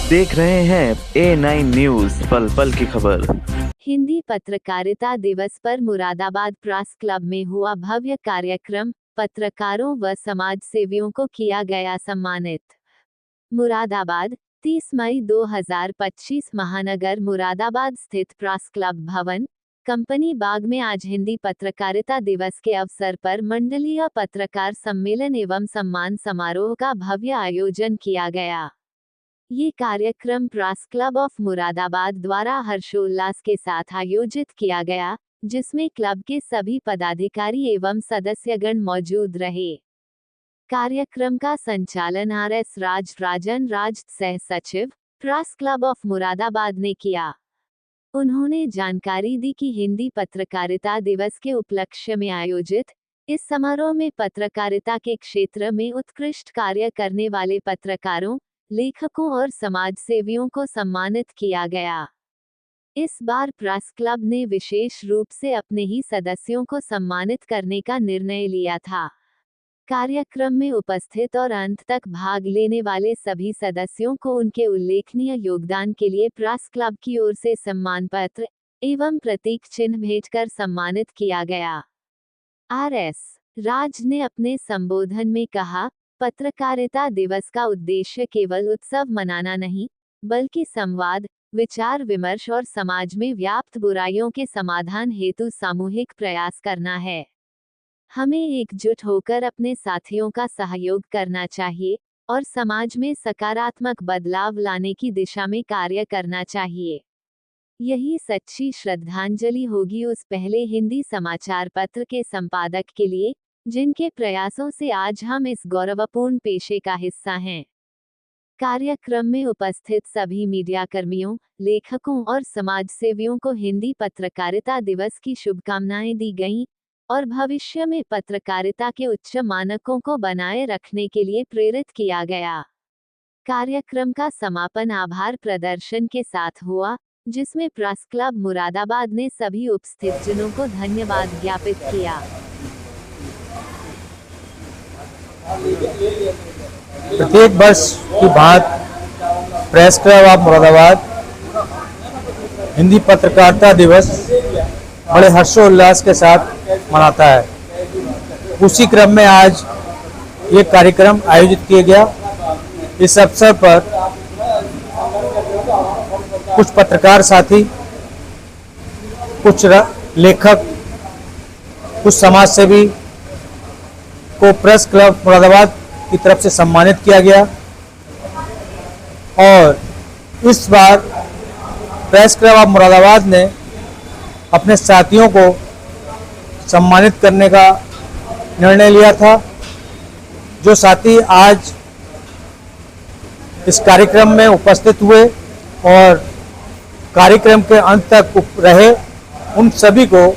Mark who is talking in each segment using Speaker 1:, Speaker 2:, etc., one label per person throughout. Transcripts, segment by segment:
Speaker 1: देख रहे हैं A9 न्यूज, पल पल की खबर।
Speaker 2: हिंदी पत्रकारिता दिवस पर मुरादाबाद प्रेस क्लब में हुआ भव्य कार्यक्रम। पत्रकारों व समाज सेवियों को किया गया सम्मानित। मुरादाबाद 30 मई 2025 महानगर मुरादाबाद स्थित प्रेस क्लब भवन, कंपनी बाग में आज हिंदी पत्रकारिता दिवस के अवसर पर मंडलीय पत्रकार सम्मेलन एवं सम्मान समारोह का भव्य आयोजन किया गया। ये कार्यक्रम प्रेस क्लब ऑफ मुरादाबाद द्वारा हर्षोल्लास के साथ आयोजित किया गया, जिसमें क्लब के सभी पदाधिकारी एवं सदस्यगण मौजूद रहे। कार्यक्रम का संचालन RS राजन राज सह सचिव प्रेस क्लब ऑफ मुरादाबाद ने किया। उन्होंने जानकारी दी कि हिंदी पत्रकारिता दिवस के उपलक्ष्य में आयोजित इस समारोह में पत्रकारिता के क्षेत्र में उत्कृष्ट कार्य करने वाले पत्रकारों, लेखकों और समाज सेवियों को सम्मानित किया गया। इस बार प्रेस क्लब ने विशेष रूप से अपने ही सदस्यों को सम्मानित करने का निर्णय लिया था। कार्यक्रम में उपस्थित और अंत तक भाग लेने वाले सभी सदस्यों को उनके उल्लेखनीय योगदान के लिए प्रेस क्लब की ओर से सम्मान पत्र एवं प्रतीक चिन्ह भेंटकर सम्मानित किया गया। RS राज ने अपने संबोधन में कहा, पत्रकारिता दिवस का उद्देश्य केवल उत्सव मनाना नहीं, बल्कि संवाद, विचार विमर्श और समाज में व्याप्त बुराइयों के समाधान हेतु सामूहिक प्रयास करना है। हमें एकजुट होकर अपने साथियों का सहयोग करना चाहिए और समाज में सकारात्मक बदलाव लाने की दिशा में कार्य करना चाहिए। यही सच्ची श्रद्धांजलि होगी उस पहले हिंदी समाचार पत्र के संपादक के लिए, जिनके प्रयासों से आज हम इस गौरवपूर्ण पेशे का हिस्सा हैं। कार्यक्रम में उपस्थित सभी मीडियाकर्मियों, लेखकों और समाज सेवियों को हिंदी पत्रकारिता दिवस की शुभकामनाएं दी गईं और भविष्य में पत्रकारिता के उच्च मानकों को बनाए रखने के लिए प्रेरित किया गया। कार्यक्रम का समापन आभार प्रदर्शन के साथ हुआ, जिसमें प्रेस क्लब मुरादाबाद ने सभी उपस्थित जनों को धन्यवाद ज्ञापित किया।
Speaker 3: प्रत्येक वर्ष की बात press club of Moradabad Hindi पत्रकारिता दिवस बड़े हर्षोल्लास के साथ मनाता है। उसी क्रम में आज ये कार्यक्रम आयोजित किया गया। इस अवसर पर कुछ पत्रकार साथी, कुछ लेखक, कुछ समाज सेवी को प्रेस क्लब मुरादाबाद की तरफ से सम्मानित किया गया और इस बार प्रेस क्लब ऑफ मुरादाबाद ने अपने साथियों को सम्मानित करने का निर्णय लिया था। जो साथी आज इस कार्यक्रम में उपस्थित हुए और कार्यक्रम के अंत तक रहे, उन सभी को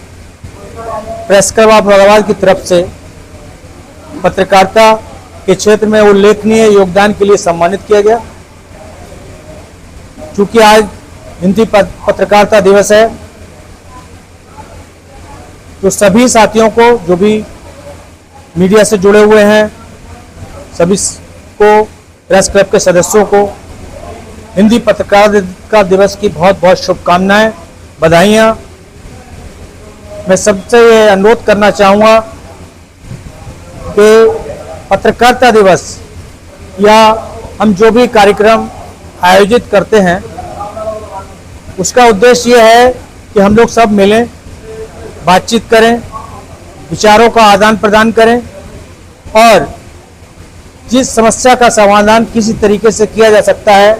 Speaker 3: प्रेस क्लब ऑफ मुरादाबाद की तरफ से पत्रकारिता के क्षेत्र में उल्लेखनीय योगदान के लिए सम्मानित किया गया। चूंकि आज हिंदी पत्रकारिता दिवस है, तो सभी साथियों को, जो भी मीडिया से जुड़े हुए हैं, सभी को, प्रेस क्लब के सदस्यों को हिंदी पत्रकारिता दिवस की बहुत बहुत शुभकामनाएं, बधाइयाँ। मैं सबसे ये अनुरोध करना चाहूँगा कि पत्रकारिता दिवस या हम जो भी कार्यक्रम आयोजित करते हैं, उसका उद्देश्य ये है कि हम लोग सब मिलें, बातचीत करें, विचारों का आदान प्रदान करें और जिस समस्या का समाधान किसी तरीके से किया जा सकता है,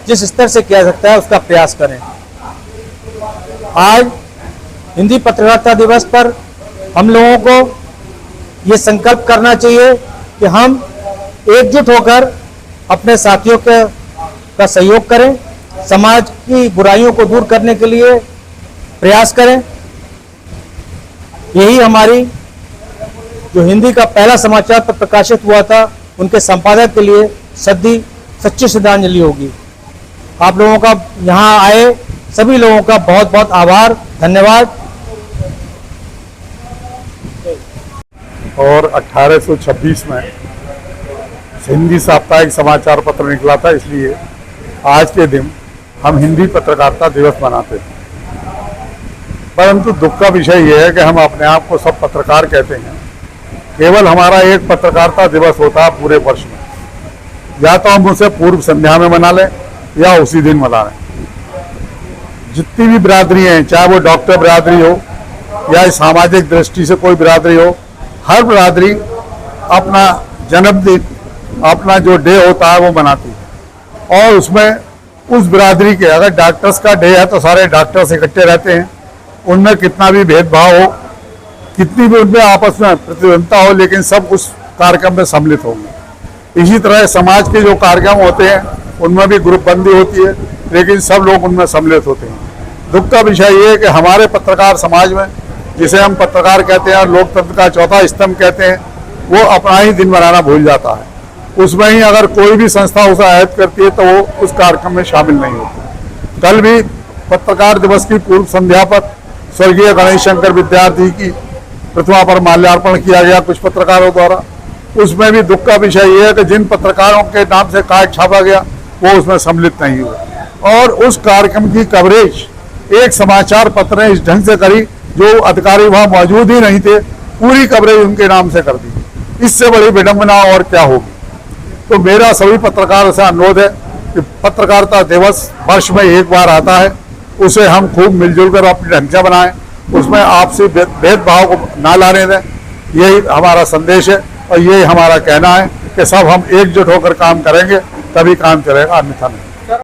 Speaker 3: जिस स्तर से किया जा सकता है, उसका प्रयास करें। आज हिंदी पत्रकारिता दिवस पर हम लोगों को ये संकल्प करना चाहिए कि हम एकजुट होकर अपने साथियों का सहयोग करें, समाज की बुराइयों को दूर करने के लिए प्रयास करें। यही हमारी जो हिंदी का पहला समाचार पत्र प्रकाशित हुआ था, उनके संपादक के लिए सच्ची श्रद्धांजलि होगी। आप लोगों का यहाँ आए सभी लोगों का बहुत बहुत आभार, धन्यवाद।
Speaker 4: और 1826 में हिंदी साप्ताहिक समाचार पत्र निकला था, इसलिए आज के दिन हम हिंदी पत्रकारिता दिवस मनाते हैं, परंतु दुख का विषय यह है कि हम अपने आप को सब पत्रकार कहते हैं। केवल हमारा एक पत्रकारिता दिवस होता है पूरे वर्ष में, या तो हम उसे पूर्व संध्या में मना लें या उसी दिन मना लें। जितनी भी बिरादरी हैं, चाहे वो डॉक्टर बिरादरी हो या सामाजिक दृष्टि से कोई बिरादरी हो, हर बिरादरी अपना जन्मदिन, अपना जो डे होता है वो मनाती है। और उसमें उस बिरादरी के, अगर डॉक्टर्स का डे है तो सारे डॉक्टर्स इकट्ठे रहते हैं, उनमें कितना भी भेदभाव हो, कितनी भी उनमें आपस में प्रतिद्वंदता हो, लेकिन सब उस कार्यक्रम में सम्मिलित होंगे। इसी तरह समाज के जो कार्यक्रम होते हैं उनमें भी ग्रुपबंदी होती है, लेकिन सब लोग उनमें सम्मिलित होते हैं। दुख का विषय ये है कि हमारे पत्रकार समाज में, जिसे हम पत्रकार कहते हैं और लोकतंत्र का चौथा स्तंभ कहते हैं, वो अपना ही दिन मनाना भूल जाता है। उसमें ही अगर कोई भी संस्था उसे आयत करती है तो वो उस कार्यक्रम में शामिल नहीं होती। कल भी पत्रकार दिवस की पूर्व संध्या पर स्वर्गीय गणेश शंकर विद्यार्थी की प्रतिमा पर माल्यार्पण किया गया कुछ पत्रकारों द्वारा। उसमें भी दुख का विषय ये है कि जिन पत्रकारों के नाम से कार्ड छापा गया वो उसमें सम्मिलित नहीं हुए, और उस कार्यक्रम की कवरेज एक समाचार पत्र ने इस ढंग से करी, जो अधिकारी वहां मौजूद ही नहीं थे, पूरी कवरेज उनके नाम से कर दी। इससे बड़ी विडंबना और क्या होगी। तो मेरा सभी पत्रकारों से अनुरोध है कि पत्रकारिता दिवस वर्ष में एक बार आता है, उसे हम खूब मिलजुल कर अपनी ढंग से बनाएं, उसमें आपसी भेदभाव को ना लाने दें। यही हमारा संदेश है और यही हमारा कहना है कि सब हम एकजुट होकर काम करेंगे, तभी काम चलेगा, अन्यथा नहीं।